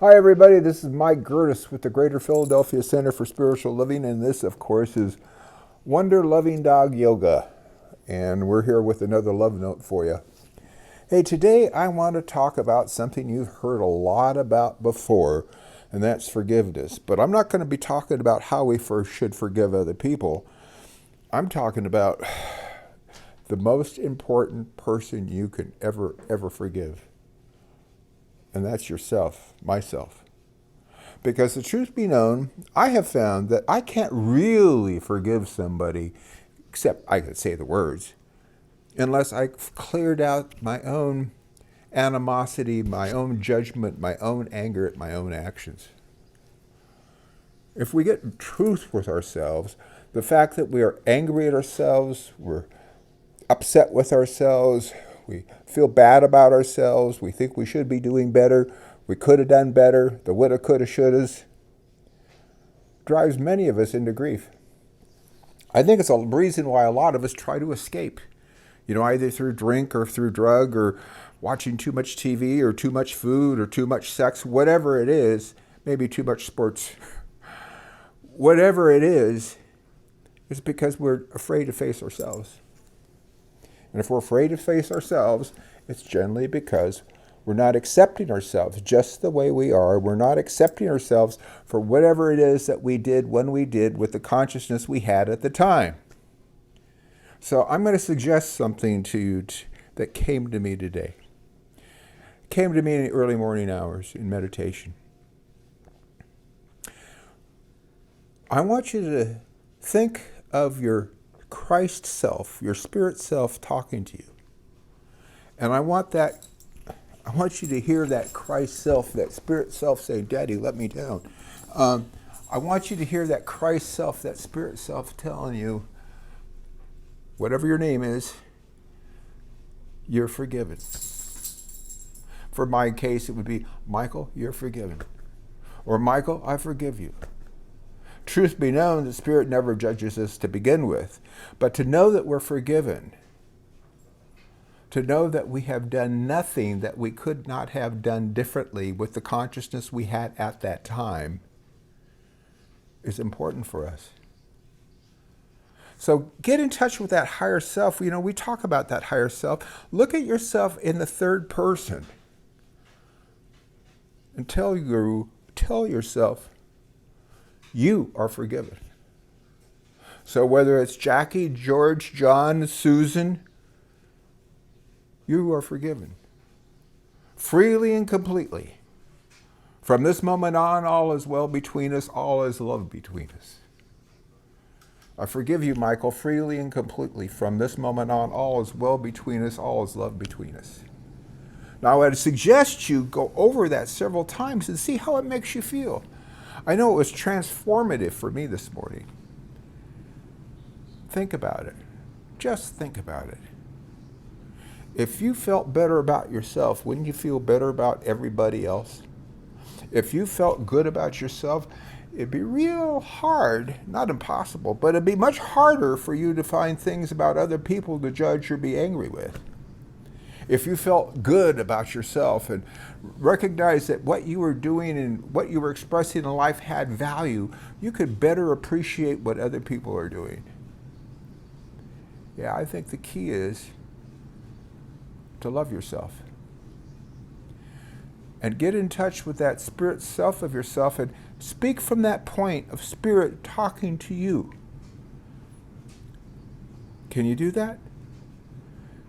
Hi, everybody. This is Mike Gerdes with the Greater Philadelphia Center for Spiritual Living, and this, of course, is Wonder Loving Dog Yoga. And we're here with another love note for you. Hey, today I want to talk about something you've heard a lot about before, and that's forgiveness. But I'm not going to be talking about how we first should forgive other people. I'm talking about the most important person you can ever forgive. And that's yourself, myself. Because the truth be known, I have found that I can't really forgive somebody, except I could say the words, unless I've cleared out my own animosity, my own judgment, my own anger at my own actions. If we get in truth with ourselves, the fact that we are angry at ourselves, we're upset with ourselves, we feel bad about ourselves, we think we should be doing better, we could have done better, the woulda, coulda, shouldas, drives many of us into grief. I think it's a reason why a lot of us try to escape, either through drink or through drug or watching too much TV or too much food or too much sex, whatever it is, maybe too much sports. Whatever it is, it's because we're afraid to face ourselves. And if we're afraid to face ourselves, it's generally because we're not accepting ourselves just the way we are. We're not accepting ourselves for whatever it is that we did when we did with the consciousness we had at the time. So I'm going to suggest something to you that came to me today. It came to me in the early morning hours in meditation. I want you to think of your Christ self, your spirit self talking to you. And I want you to hear that Christ self, that spirit self say, Daddy, let me down. I want you to hear that Christ self, that spirit self telling you, whatever your name is, you're forgiven. For my case, it would be, Michael, you're forgiven. Or Michael, I forgive you. Truth be known, the Spirit never judges us to begin with. But to know that we're forgiven, to know that we have done nothing that we could not have done differently with the consciousness we had at that time, is important for us. So get in touch with that higher self. We talk about that higher self. Look at yourself in the third person and tell yourself, you are forgiven. So whether it's Jackie, George, John, Susan, you are forgiven. Freely and completely. From this moment on, all is well between us, all is love between us. I forgive you, Michael, freely and completely. From this moment on, all is well between us, all is love between us. Now, I would suggest you go over that several times and see how it makes you feel. I know it was transformative for me this morning. Think about it. Just think about it. If you felt better about yourself, wouldn't you feel better about everybody else? If you felt good about yourself, it'd be real hard, not impossible, but it'd be much harder for you to find things about other people to judge or be angry with. If you felt good about yourself and recognized that what you were doing and what you were expressing in life had value, you could better appreciate what other people are doing. Yeah, I think the key is to love yourself. And get in touch with that spirit self of yourself and speak from that point of spirit talking to you. Can you do that?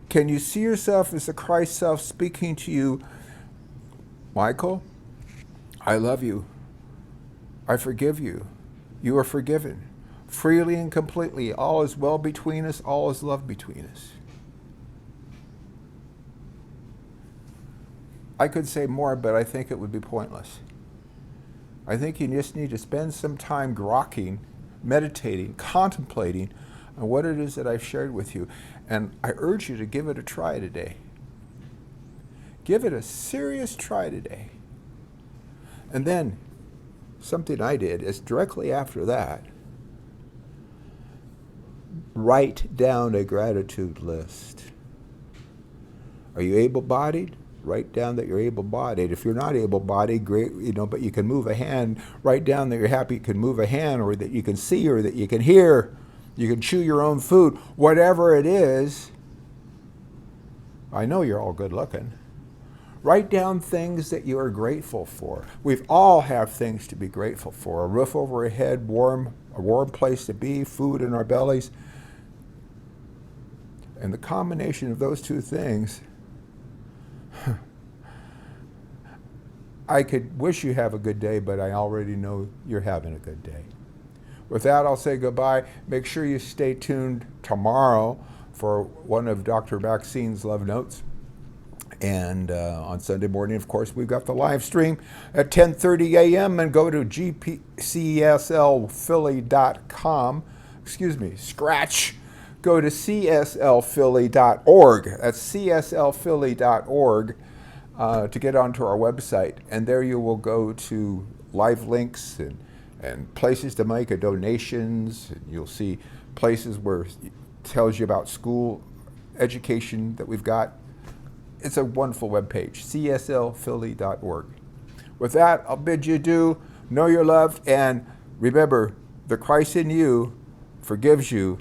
Can you see yourself as the Christ self speaking to you? Michael, I love you. I forgive you. You are forgiven. Freely and completely. All is well between us. All is love between us. I could say more, but I think it would be pointless. I think you just need to spend some time grokking, meditating, contemplating on what it is that I've shared with you. And I urge you to give it a try today. Give it a serious try today. And then, something I did is directly after that, write down a gratitude list. Are you able-bodied? Write down that you're able-bodied. If you're not able-bodied, great, but you can move a hand. Write down that you're happy you can move a hand, or that you can see, or that you can hear. You can chew your own food. Whatever it is, I know you're all good looking. Write down things that you are grateful for. We've all have things to be grateful for. A roof over our head, a warm place to be, food in our bellies. And the combination of those two things, I could wish you have a good day, but I already know you're having a good day. With that, I'll say goodbye. Make sure you stay tuned tomorrow for one of Dr. Maxine's Love Notes. And on Sunday morning, of course, we've got the live stream at 10:30 a.m. And go to cslphilly.com. Scratch. Go to cslphilly.org. That's cslphilly.org to get onto our website. And there you will go to live links and places to make donations. And you'll see places where it tells you about school education that we've got. It's a wonderful webpage, cslphilly.org. With that, I'll bid you adieu. Know you're loved, and remember, the Christ in you forgives you,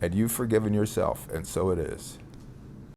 and you've forgiven yourself, and so it is.